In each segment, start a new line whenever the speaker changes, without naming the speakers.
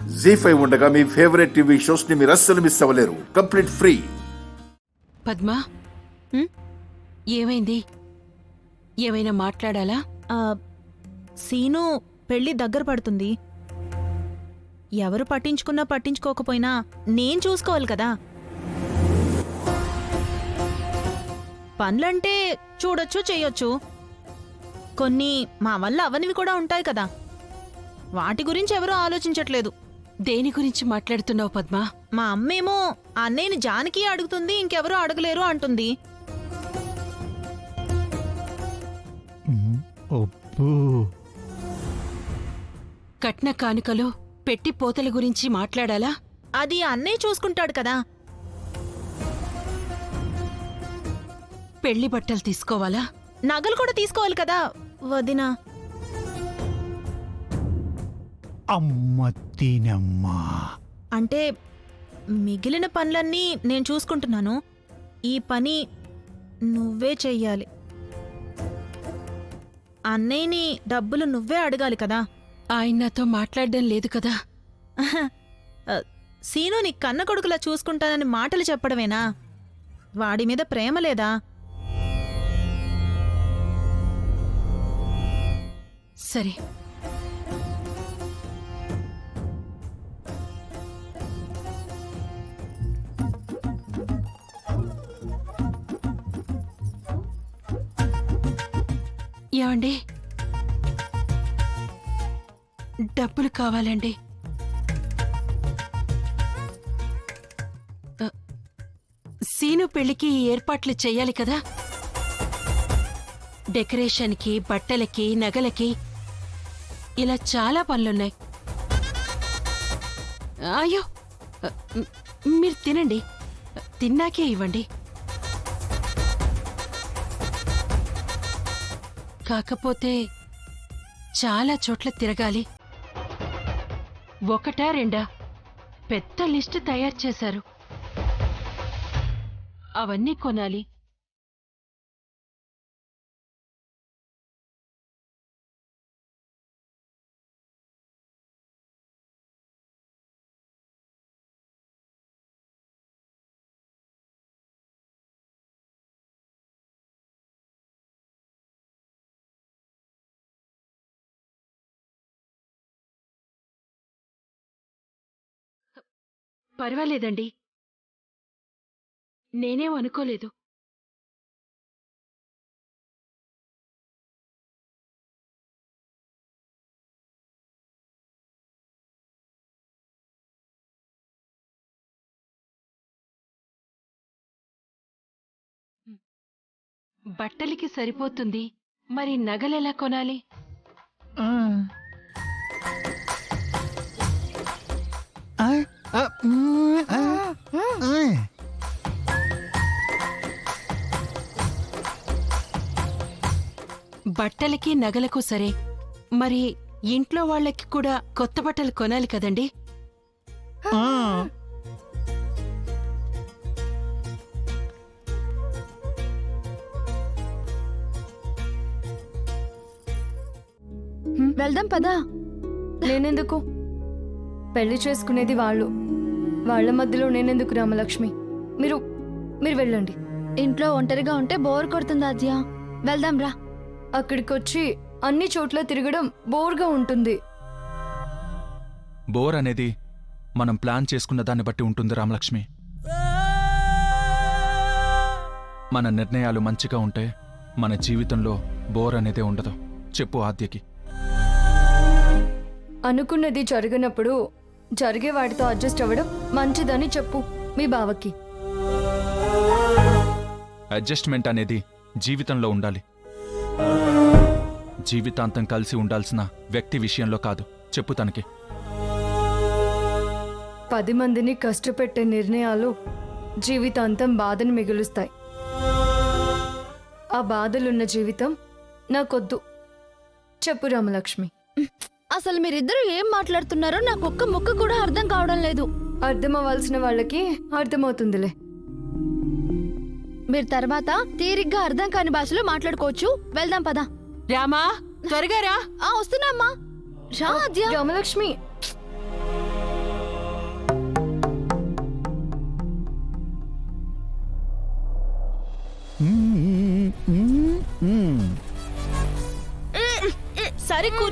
జీ5 ఉండగా మీ favourite TV shows ని మీరు అస్సలు మిస్ అవ్వలేరు. Complete free.
పద్మా, ఏమైంది? ఏమైనా మాట్లాడాలా?
సీను పెళ్లి దగ్గర పడుతుంది. ఎవరు పట్టించుకున్నా పట్టించుకోకపోయినా నేను చూసుకోవాలి కదా. పనులంటే చూడొచ్చు, చెయ్యొచ్చు. కొన్ని మా వల్ల అవనివి కూడా ఉంటాయి కదా. వాటి గురించి ఎవరూ ఆలోచించట్లేదు.
దేని గురించి మాట్లాడుతున్నావు పద్మా?
మా అమ్మేమో అన్నయ్యని జానకి అడుగుతుంది, ఇంకెవరూ అడగలేరు అంటుంది.
కట్న కానుకలు పెట్టి పోతల గురించి మాట్లాడాలా?
అది అన్నయ్య చూసుకుంటాడు కదా.
పెళ్లి బట్టలు తీసుకోవాలా?
నగలు కూడా తీసుకోవాలి కదా వదినా. అంటే మిగిలిన పనులన్నీ నేను చూసుకుంటున్నాను. ఈ పని నువ్వే చెయ్యాలి. అన్నయ్యని డబ్బులు నువ్వే అడగాలి కదా.
ఆయన నాతో మాట్లాడడం లేదు కదా.
సీను నీ కన్న కొడుకులా చూసుకుంటానని మాటలు చెప్పడమేనా? వాడి మీద ప్రేమ లేదా?
సరే, ఏమండి, డబ్బులు కావాలండి. సీను పెళ్లికి ఏర్పాట్లు చెయ్యాలి కదా. డెకరేషన్కి, బట్టలకి, నగలకి, ఇలా చాలా పనులున్నాయి. అయ్యో, మీరు తినండి, తిన్నాకే ఇవ్వండి. కాకపోతే చాలా చోట్ల తిరగాలి. ఒకటా రెండా పెద్ద లిస్టు తయారు చేశారు. అవన్నీ కొనాలి. పర్వాలేదండి, నేనేం అనుకోలేదు. బట్టలకి సరిపోతుంది, మరి నగలెలా కొనాలి? బట్టలకి నగలకు సరే, మరి ఇంట్లో వాళ్ళకి కూడా కొత్త బట్టలు కొనాలి కదండి.
వెళ్దాం పదా. నేనెందుకు? పెళ్లి చేసుకునేది వాళ్ళు. వాళ్ళ మధ్యలో నేనెందుకు రామలక్ష్మి? మీరు వెళ్ళండి. ఇంట్లో ఒంటరిగా ఉంటే బోర్ కొడుతుంది ఆద్య. వెళ్దాం రా. అక్కడికొచ్చి అన్ని చోట్ల తిరగడం బోర్గా ఉంటుంది.
బోర్ అనేది మనం ప్లాన్ చేసుకున్న దాన్ని బట్టి ఉంటుంది రామలక్ష్మి. మన నిర్ణయాలు మంచిగా ఉంటే మన జీవితంలో బోర్ అనేదే ఉండదు. చెప్పు ఆద్యకి.
అనుకున్నది జరిగినప్పుడు జరిగే వాటితో అడ్జస్ట్ అవ్వడం మంచిదని చెప్పు మీ బావకి.
అడ్జస్ట్మెంట్ అనేది జీవితంలో ఉండాలి. జీవితాంతం కలిసి ఉండాల్సిన వ్యక్తి విషయంలో కాదు. చెప్పు తనకి.
10 మందిని కష్టపెట్టే నిర్ణయాలు జీవితాంతం బాధను మిగులుస్తాయి. ఆ బాధలున్న జీవితం నాకొద్దు. చెప్పు రామలక్ష్మి.
అసలు మీరిద్దరూ ఏం మాట్లాడుతున్నారో నాకు ఒక్క ముక్క కూడా అర్థం కావడం లేదు.
అర్థం అవ్వాల్సిన వాళ్ళకి అర్థమవుతుందిలే.
మీరు తర్వాత తీరిగ్గా అర్థం కాని భాషలో మాట్లాడుకోవచ్చు. వెళ్దాం పదా.
రామా, త్వరగా రా.
వస్తున్నా అమ్మా. రా ఆద్య.
రామలక్ష్మి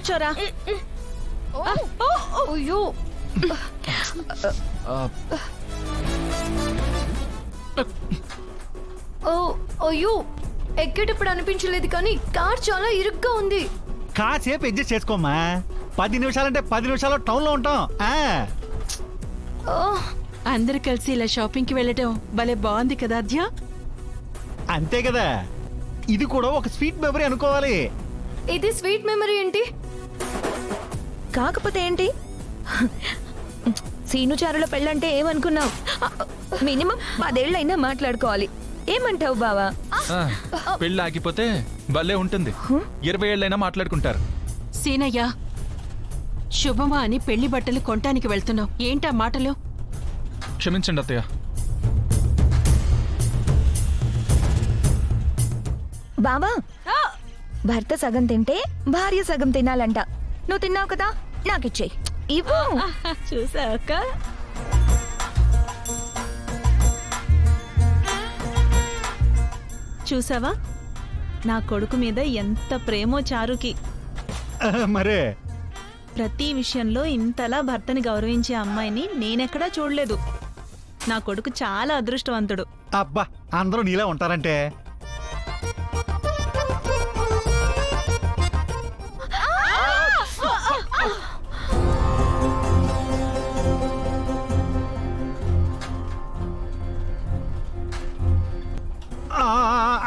కూర్చోరా.
అయ్యో
ఆ,
అయ్యో ఎక్కేటప్పుడు అనిపించలేదు కానీ కార్ చాలా ఇరుగ్గా ఉంది.
కాసేపు అడ్జస్ట్ చేసుకోమ్మా. 10 నిమిషాలంటే 10 నిమిషాలు టౌన్లో ఉంటాం.
అందరు కలిసి ఇలా షాపింగ్కి వెళ్ళటం భలే బాగుంది కదా అద్య.
అంతే కదా, ఇది కూడా ఒక స్వీట్ మెమరీ అనుకోవాలి.
ఇది స్వీట్ మెమరీ ఏంటి?
కాకపోతే ఏంటి, సీనుచారుల పెళ్ళంటే ఏమనుకున్నావు? మినిమం 10 ఏళ్ళైనా మాట్లాడుకోవాలి. ఏమంటావు బావా?
పెళ్ళి ఆగిపోతే భలే ఉంటుంది. 20 ఏళ్ళైనా మాట్లాడుకుంటారు.
సీనయ్య, శుభమా అని పెళ్లి బట్టలు కొనటానికి వెళ్తున్నావు, ఏంటా మాటలు?
క్షమించండి అత్తయ్య.
బావా, భర్త సగం తింటే భార్య సగం తినాలంట. నువ్వు తిన్నావు కదా, నాకిచ్చేయి. ఇవ్వు.
చూసాక చూసావా నా కొడుకు మీద ఎంత ప్రేమో చారుకి.
మరే
ప్రతి విషయంలో ఇంతలా భర్తని గౌరవించే అమ్మాయిని నేనెక్కడా చూడలేదు. నా కొడుకు చాలా అదృష్టవంతుడు.
అబ్బా, అందరూ నీలా ఉంటారంటే.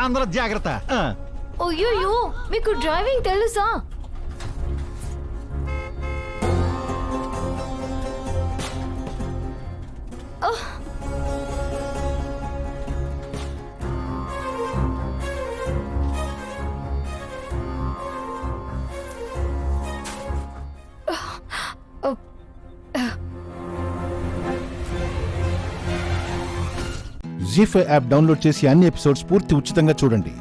అందరూ జాగ్రత్త.
అయ్యో మీకు డ్రైవింగ్ తెలుసా?
జీ5 యాప్ డౌన్లోడ్ చేసి అన్ని ఎపిసోడ్స్ పూర్తి ఉచితంగా చూడండి.